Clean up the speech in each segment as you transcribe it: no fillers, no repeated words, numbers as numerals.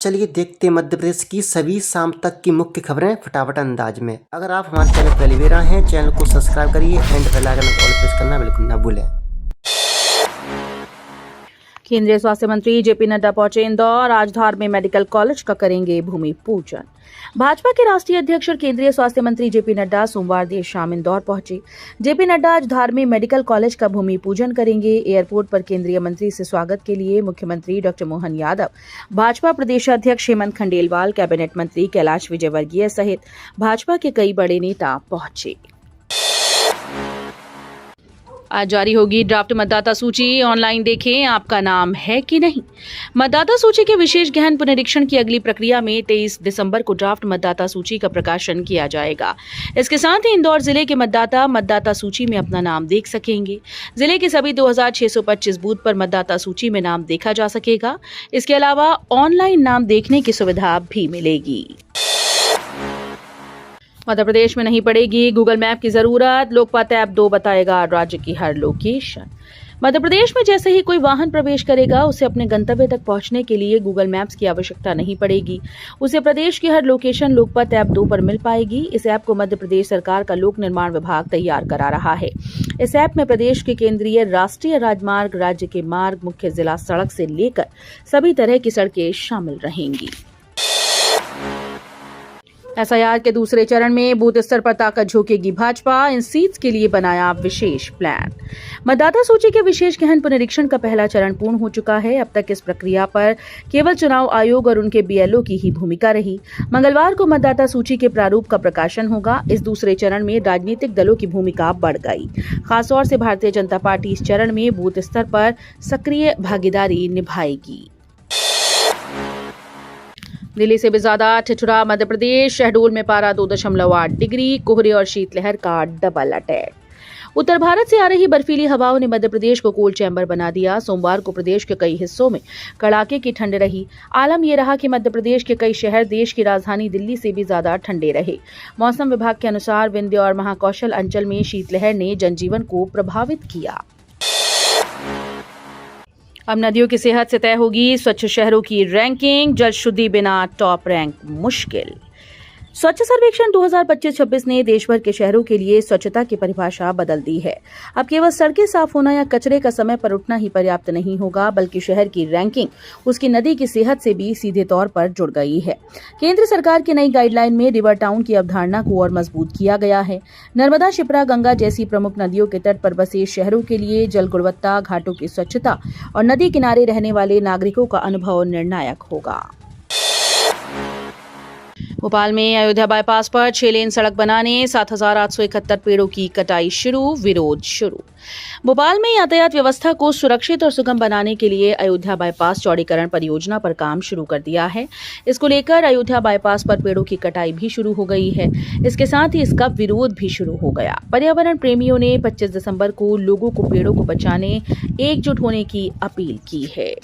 चलिए देखते हैं मध्य प्रदेश की सभी शाम तक की मुख्य खबरें फटाफट अंदाज में। अगर आप हमारे चैनल पहली बार आए हैं, चैनल को सब्सक्राइब करिए एंड बेल आइकन को ऑल प्रेस करना बिल्कुल ना भूलें। केंद्रीय स्वास्थ्य मंत्री जेपी नड्डा पहुंचे इंदौर। आज धार में मेडिकल कॉलेज का करेंगे भूमि पूजन। भाजपा के राष्ट्रीय अध्यक्ष और केंद्रीय स्वास्थ्य मंत्री जेपी नड्डा सोमवार देर शाम इंदौर पहुंचे। जेपी नड्डा आज धार में मेडिकल कॉलेज का भूमि पूजन करेंगे। एयरपोर्ट पर केंद्रीय मंत्री से स्वागत के लिए मुख्यमंत्री डॉक्टर मोहन यादव, भाजपा प्रदेशाध्यक्ष हेमंत खंडेलवाल, कैबिनेट मंत्री कैलाश विजयवर्गीय सहित भाजपा के कई बड़े नेता पहुंचे। आज जारी होगी ड्राफ्ट मतदाता सूची। ऑनलाइन देखें आपका नाम है कि नहीं। मतदाता सूची के विशेष गहन पुनरीक्षण की अगली प्रक्रिया में 23 दिसंबर को ड्राफ्ट मतदाता सूची का प्रकाशन किया जाएगा। इसके साथ ही इंदौर जिले के मतदाता सूची में अपना नाम देख सकेंगे। जिले के सभी 2625 बूथ पर मतदाता सूची में नाम देखा जा सकेगा। इसके अलावा ऑनलाइन नाम देखने की सुविधा भी मिलेगी। मध्य प्रदेश में नहीं पड़ेगी गूगल मैप की जरूरत। लोकपाल ऐप 2 बताएगा राज्य की हर लोकेशन। मध्य प्रदेश में जैसे ही कोई वाहन प्रवेश करेगा, उसे अपने गंतव्य तक पहुंचने के लिए गूगल मैप्स की आवश्यकता नहीं पड़ेगी। उसे प्रदेश की हर लोकेशन लोकपाल ऐप 2 पर मिल पाएगी। इस ऐप को मध्य प्रदेश सरकार का लोक निर्माण विभाग तैयार करा रहा है। इस ऐप में प्रदेश के केंद्रीय राष्ट्रीय राजमार्ग, राज्य के मार्ग, मुख्य जिला सड़क से लेकर सभी तरह की सड़कें शामिल रहेंगी। एसआईआर के दूसरे चरण में बूथ स्तर पर ताकत झोंकेगी भाजपा। इन सीट्स के लिए बनाया विशेष प्लान। मतदाता सूची के विशेष गहन पुनरीक्षण का पहला चरण पूर्ण हो चुका है। अब तक इस प्रक्रिया पर केवल चुनाव आयोग और उनके बीएलओ की ही भूमिका रही। मंगलवार को मतदाता सूची के प्रारूप का प्रकाशन होगा। इस दूसरे चरण में राजनीतिक दलों की भूमिका बढ़ गई। खासतौर से भारतीय जनता पार्टी इस चरण में बूथ स्तर पर सक्रिय भागीदारी निभाएगी। दिल्ली से भी ज्यादा ठिठुरा मध्य प्रदेश। शहडोल में पारा 2.8 डिग्री। कोहरे और शीतलहर का डबल अटैक। उत्तर भारत से आ रही बर्फीली हवाओं ने मध्य प्रदेश को कोल्ड चैम्बर बना दिया। सोमवार को प्रदेश के कई हिस्सों में कड़ाके की ठंड रही। आलम यह रहा कि मध्य प्रदेश के कई शहर देश की राजधानी दिल्ली से भी ज्यादा ठंडे रहे। मौसम विभाग के अनुसार विंध्य और महाकौशल अंचल में शीतलहर ने जनजीवन को प्रभावित किया। अब नदियों की सेहत से तय होगी स्वच्छ शहरों की रैंकिंग। जल शुद्धि बिना टॉप रैंक मुश्किल। स्वच्छ सर्वेक्षण 2025-26 ने देश भर के शहरों के लिए स्वच्छता की परिभाषा बदल दी है। अब केवल सड़कें साफ होना या कचरे का समय पर उठना ही पर्याप्त नहीं होगा, बल्कि शहर की रैंकिंग उसकी नदी की सेहत से भी सीधे तौर पर जुड़ गई है। केंद्र सरकार की नई गाइडलाइन में रिवर टाउन की अवधारणा को और मजबूत किया गया है। नर्मदा, शिप्रा, गंगा जैसी प्रमुख नदियों के तट पर बसे शहरों के लिए जल गुणवत्ता, घाटों की स्वच्छता और नदी किनारे रहने वाले नागरिकों का अनुभव निर्णायक होगा। भोपाल में अयोध्या बाईपास पर 6 लेन सड़क बनाने 7,871 पेड़ों की कटाई शुरू। विरोध शुरू। भोपाल में यातायात व्यवस्था को सुरक्षित और सुगम बनाने के लिए अयोध्या बाईपास चौड़ीकरण परियोजना पर काम शुरू कर दिया है। इसको लेकर अयोध्या बाईपास पर पेड़ों की कटाई भी शुरू हो गई है। इसके साथ ही इसका विरोध भी शुरू हो गया। पर्यावरण प्रेमियों ने 25 दिसंबर को लोगों को पेड़ों को बचाने एकजुट होने की अपील की है।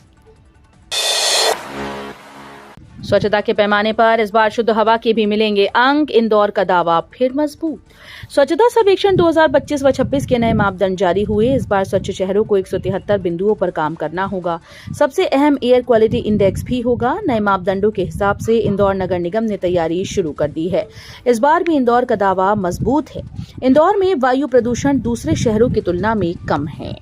स्वच्छता के पैमाने पर इस बार शुद्ध हवा के भी मिलेंगे अंक। इंदौर का दावा फिर मजबूत। स्वच्छता सर्वेक्षण 2025 व 26 के नए मापदंड जारी हुए। इस बार स्वच्छ शहरों को 173 बिंदुओं पर काम करना होगा। सबसे अहम एयर क्वालिटी इंडेक्स भी होगा। नए मापदंडों के हिसाब से इंदौर नगर निगम ने तैयारी शुरू कर दी है। इस बार भी इंदौर का दावा मजबूत है। इंदौर में वायु प्रदूषण दूसरे शहरों की तुलना में कम है।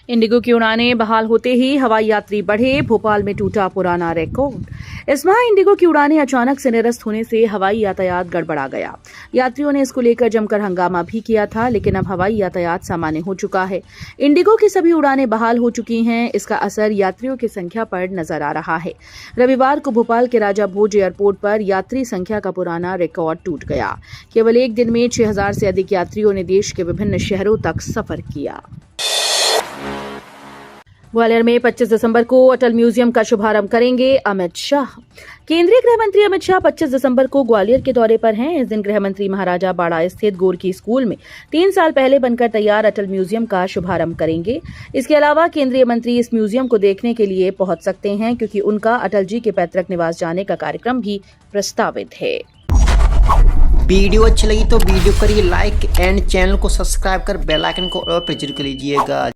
इंडिगो की उड़ानें बहाल होते ही हवाई यात्री बढ़े। भोपाल में टूटा पुराना रिकॉर्ड। इस माह इंडिगो की उड़ानें अचानक से निरस्त होने से हवाई यातायात गड़बड़ा गया। यात्रियों ने इसको लेकर जमकर हंगामा भी किया था, लेकिन अब हवाई यातायात सामान्य हो चुका है। इंडिगो की सभी उड़ानें बहाल हो चुकी हैं। इसका असर यात्रियों की संख्या पर नजर आ रहा है। रविवार को भोपाल के राजा भोज एयरपोर्ट पर यात्री संख्या का पुराना रिकॉर्ड टूट गया। केवल एक दिन में 6,000 से अधिक यात्रियों ने देश के विभिन्न शहरों तक सफर किया। ग्वालियर में 25 दिसंबर को अटल म्यूजियम का शुभारंभ करेंगे अमित शाह। केंद्रीय गृह मंत्री अमित शाह 25 दिसंबर को ग्वालियर के दौरे पर हैं। इस दिन गृह मंत्री महाराजा बाड़ा स्थित गोरखी स्कूल में 3 साल पहले बनकर तैयार अटल म्यूजियम का शुभारंभ करेंगे। इसके अलावा केंद्रीय मंत्री इस म्यूजियम को देखने के लिए पहुंच सकते हैं, क्योंकि उनका अटल जी के पैतृक निवास जाने का कार्यक्रम भी प्रस्तावित है। वीडियो अच्छी लगी तो वीडियो करिए लाइक एंड चैनल को सब्सक्राइब कर बेल आइकन को और प्रेस कर लीजिएगा।